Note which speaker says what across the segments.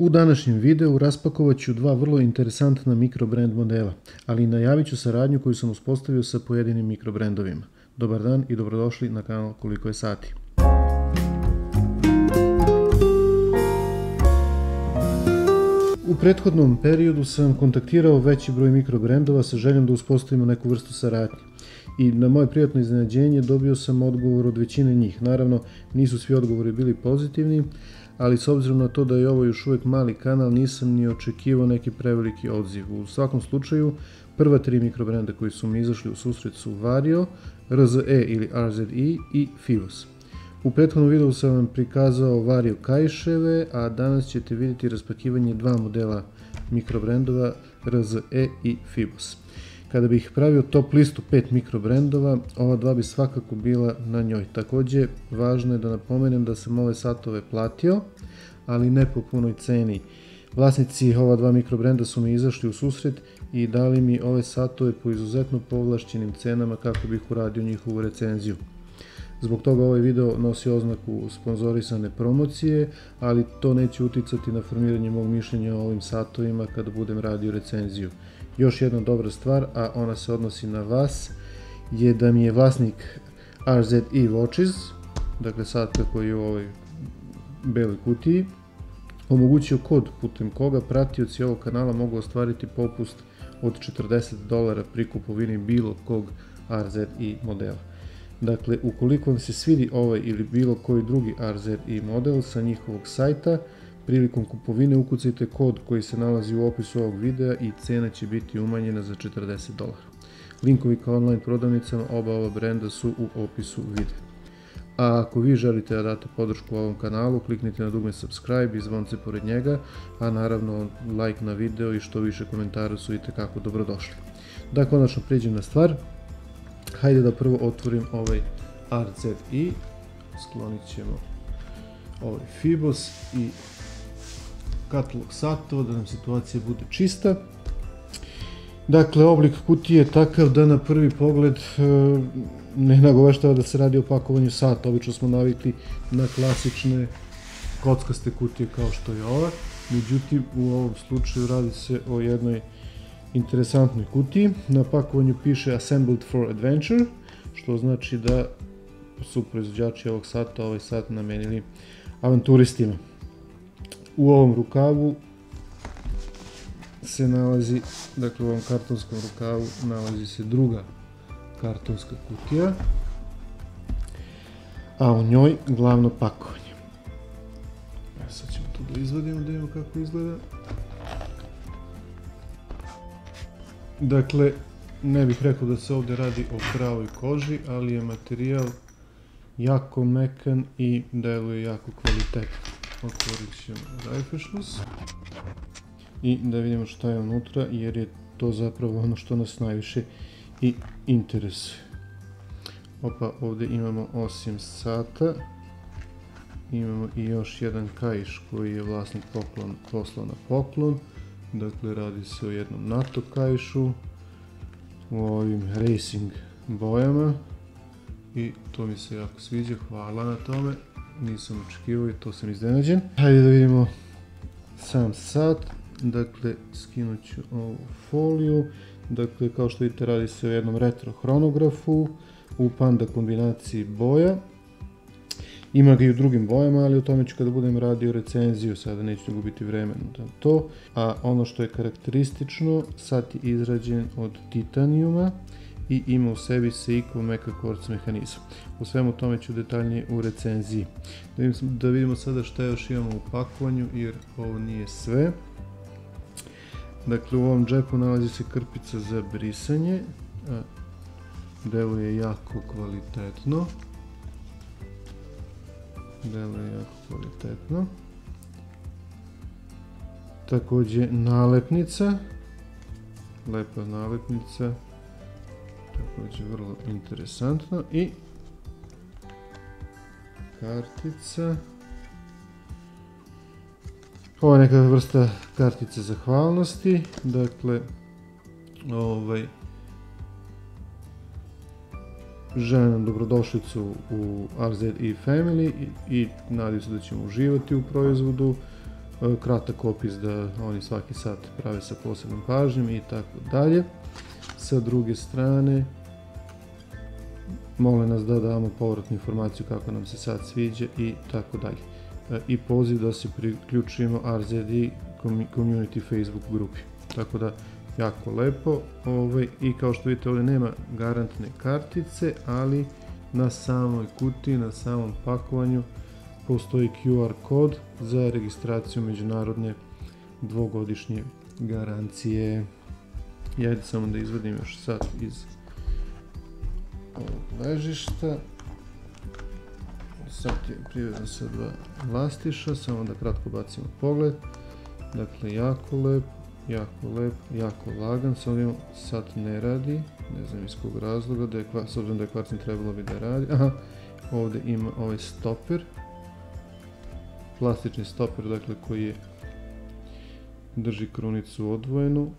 Speaker 1: U današnjem videu raspakovat ću dva vrlo interesantna mikrobrand modela, ali i najavit ću saradnju koju sam uspostavio sa pojedinim mikrobrandovima. Dobar dan i dobrodošli na kanal Koliko je sati. U prethodnom periodu sam kontaktirao veći broj mikrobrandova sa željom da uspostavimo neku vrstu saradnje. I na moje prijatno iznenađenje dobio sam odgovor od većine njih. Naravno, nisu svi odgovori bili pozitivni, ali s obzirom na to da je ovo još uvijek mali kanal, nisam ni očekivao neki preveliki odziv. U svakom slučaju, prva tri mikrobrenda koji su mi izašli u susret su Vario, RZE ili RZE i Fibos. U prethodnom videu sam vam prikazao Vario kaiševe, a danas ćete vidjeti raspakivanje dva modela mikrobrendova RZE i Fibos. Kada bih pravio top listu 5 mikrobrendova, ova dva bi svakako bila na njoj. Također, važno je da napomenem da sam ove satove platio, ali ne po punoj ceni. Vlasnici ova dva mikrobrenda su mi izašli u susret i dali mi ove satove po izuzetno povlašćenim cenama kako bih uradio njihovu recenziju. Zbog toga ovaj video nosi oznaku sponzorisane promocije, ali to neće uticati na formiranje mog mišljenja o ovim satovima kada budem radio recenziju. Još jedna dobra stvar, a ona se odnosi na vas, je da mi je vlasnik RZE Watches, dakle sat koji je u ovoj beloj kutiji, omogućio kod putem koga pratioci ovog kanala mogu ostvariti popust od $40 pri kupovini bilo kog RZE modela. Dakle, ukoliko vam se svidi ovaj ili bilo koji drugi RZE model sa njihovog sajta, prilikom kupovine ukucajte kod koji se nalazi u opisu ovog videa i cena će biti umanjena za $40. Linkovi ka online prodavnicama oba ova brenda su u opisu videa. A ako vi želite da date podršku ovom kanalu, kliknite na dugme subscribe i zvonce pored njega, a naravno like na video i što više komentara su itekako dobrodošli. Da konačno prijeđem na stvar, hajde da prvo otvorim ovaj RZE, sklonit ćemo ovaj Fibos i katalog satova da nam situacija bude čista. Dakle, oblik kutije je takav da na prvi pogled ne nagoveštava da se radi o pakovanju sata. Obično smo navikli na klasične kockaste kutije kao što je ova. Međutim, u ovom slučaju radi se o jednoj interesantnoj kutiji. Na pakovanju piše Assembled for Adventure, što znači da su proizvođači ovog sata ovaj sat namenili avanturistima. U ovom rukavu se nalazi, dakle u ovom kartonskom rukavu nalazi se druga kartonska kutija, a u njoj glavno pakovanje. Sad ćemo to da izvadimo, da vidimo kako izgleda. Dakle, ne bih rekao da se ovdje radi o pravoj koži, ali je materijal jako mekan i deluje jako kvalitetno. Otvorit ćemo rajfešnost i da vidimo šta je unutra, jer je to zapravo ono što nas najviše i interesuje. Opa, ovdje imamo osim sata, imamo i još jedan kaiš koji je vlasnik poslao na poklon. Dakle, radi se o jednom NATO kaišu u ovim racing bojama i to mi se jako sviđa, hvala na tome. Nisam očekivao i to sam iznenađen. Hajde da vidimo sam sat. Dakle, skinut ću ovu foliju. Dakle, kao što vidite, radi se o jednom retro hronografu u panda kombinaciji boja. Ima ga i u drugim bojama, ali o tome ću kada budem radio recenziju, sada neću gubiti vremena na to. A ono što je karakteristično, sat je izrađen od titanijuma i ima u sebi Seiko Mecha Quartz mehanizam. O svemu tome ću detaljnije u recenziji. Da vidimo sada šta još imamo u pakovanju, jer ovo nije sve. Dakle, u ovom džepu nalazi se krpica za brisanje. Deluje jako kvalitetno. Također nalepnica. Lepa nalepnica. Također vrlo interesantno i kartica. Ovo je neka vrsta kartice zahvalnosti. Dakle, želim nam dobrodošlicu u RZE Family i nadam se da ćemo uživati u proizvodu. kratak opis da oni svaki sat prave sa posebnom pažnjom i tako dalje. Sa druge strane, mole nas da damo povratnu informaciju kako nam se sat sviđa i tako dalje. I poziv da se priključimo RZD Community Facebook grupi. Tako da, jako lepo. I kao što vidite, ovdje nema garantne kartice, ali na samoj kutiji, na samom pakovanju postoji QR kod za registraciju međunarodne dvogodišnje garancije. I ajde samo da izvadim još sat iz ovog ležišta. Sat je privezan sa 2 lastiša, samo da kratko bacimo pogled. Dakle, jako lep, jako lagan. Samo vidimo, sat ne radi, ne znam iz kog razloga, s obzirom da je kvarcin, trebalo bi da radi. Aha, ovdje ima ovaj stoper, plastični stoper, dakle, koji drži krunicu odvojenu.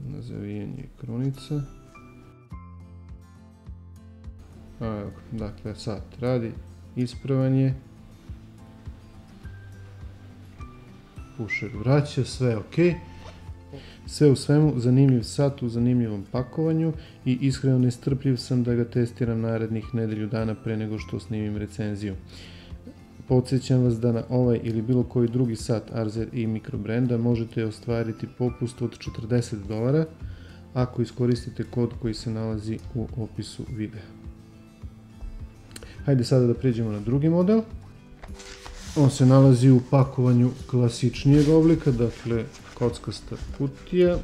Speaker 1: Na zavijanje krunica. Dakle, sat radi, ispravan je. Pušer vraća, sve ok. Sve u svemu, zanimljiv sat u zanimljivom pakovanju i iskreno nestrpljiv sam da ga testiram narednih nedelju dana pre nego što snimim recenziju. Podsjećam vas da na ovaj ili bilo koji drugi sat RZI mikrobrenda možete ostvariti popust od $40 ako iskoristite kod koji se nalazi u opisu videa. Hajde sada da prijeđemo na drugi model. On se nalazi u pakovanju klasičnijeg oblika, dakle kockasta kutija.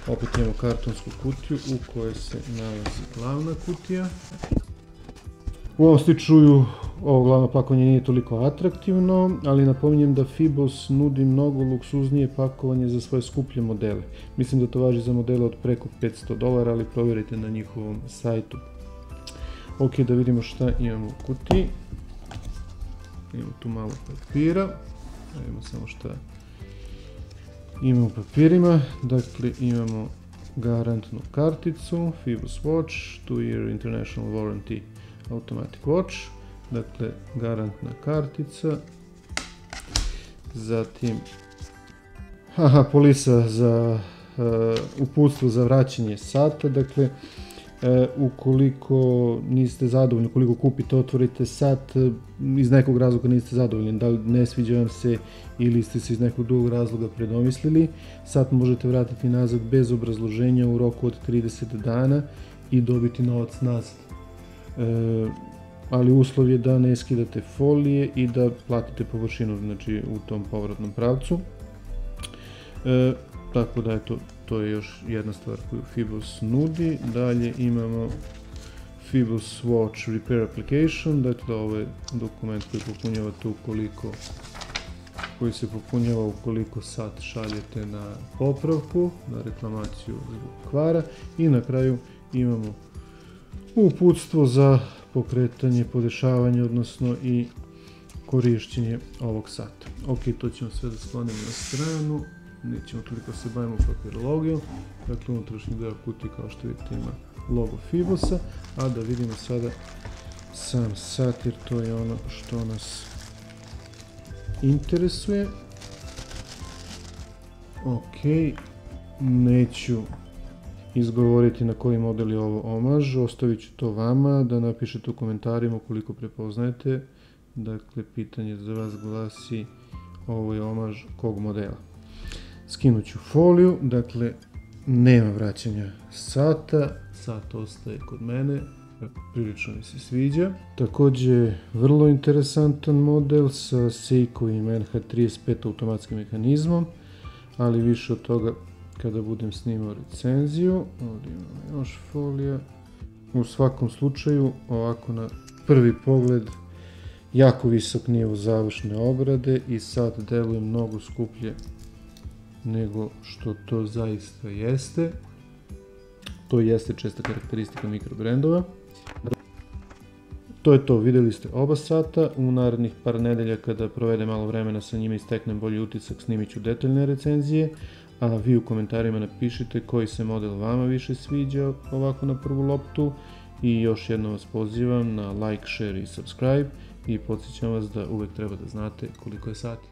Speaker 1: Opet imamo kartonsku kutiju u kojoj se nalazi glavna kutija. U ovom slučaju ovo glavno pakovanje nije toliko atraktivno, ali napominjem da Fibos nudi mnogo luksuznije pakovanje za svoje skuplje modele. Mislim da to važi za modele od preko $500, ali provjerite na njihovom sajtu. Ok, da vidimo šta imamo u kutiji. Imamo tu malo papira. Vidimo samo šta imamo u papirima. Dakle, imamo garantnu karticu, Fibos Watch, 2-year International Warranty Automatic Watch. Dakle, garantna kartica. Zatim, polisa za uputstvo za vraćanje sata. Dakle, ukoliko niste zadovoljni, ukoliko kupite, otvorite sat, iz nekog razloga niste zadovoljni, da li ne sviđa vam se ili ste se iz nekog drugog razloga predomislili, sat možete vratiti nazad bez obrazloženja u roku od 30 dana i dobiti novac nazad. Ali uslov je da ne skidate folije i da platite površinu, znači u tom povratnom pravcu. Tako da eto, to je još jedna stvar koju Fibos nudi. Dalje imamo Fibos Watch Repair Application, dakle ovo je dokument koji se popunjava ukoliko sat šaljete na popravku, na reklamaciju zbog kvara. I na kraju imamo uputstvo za pokretanje, podešavanje, odnosno i korišćenje ovog sata. Ok, to ćemo sve da sklonim na stranu. Nećemo toliko se bavimo papirologijom. Dakle, unutrašnji deo kutije, kao što vidite, ima logo Fibosa. A da vidimo sada sam sat, jer to je ono što nas interesuje. Ok, neću izgovoriti na koji model je ovo omaž, ostavit ću to vama da napišete u komentarima ukoliko prepoznajete. Dakle, pitanje za vas glasi, ovo je omaž kog modela. Skinut ću foliju, dakle, nema vraćanja sata, sat ostaje kod mene, prilično mi se sviđa. Također, vrlo interesantan model sa Seikoovim NH35 automatskim mehanizmom, ali više od toga kada budem snimao recenziju. Ovdje imamo još folija. U svakom slučaju, ovako na prvi pogled, jako visok nivo završne obrade i sat deluje mnogo skuplje nego što to zaista jeste. To jeste česta karakteristika mikrobrendova. To je to, vidjeli ste oba sata. U narednih par nedelja, kada provedem malo vremena sa njima i steknem bolji utisak, snimit ću detaljne recenzije, a vi u komentarima napišite koji se model vama više sviđa ovako na prvu loptu. I još jednom vas pozivam na like, share i subscribe i podsjećam vas da uvek treba da znate koliko je sati.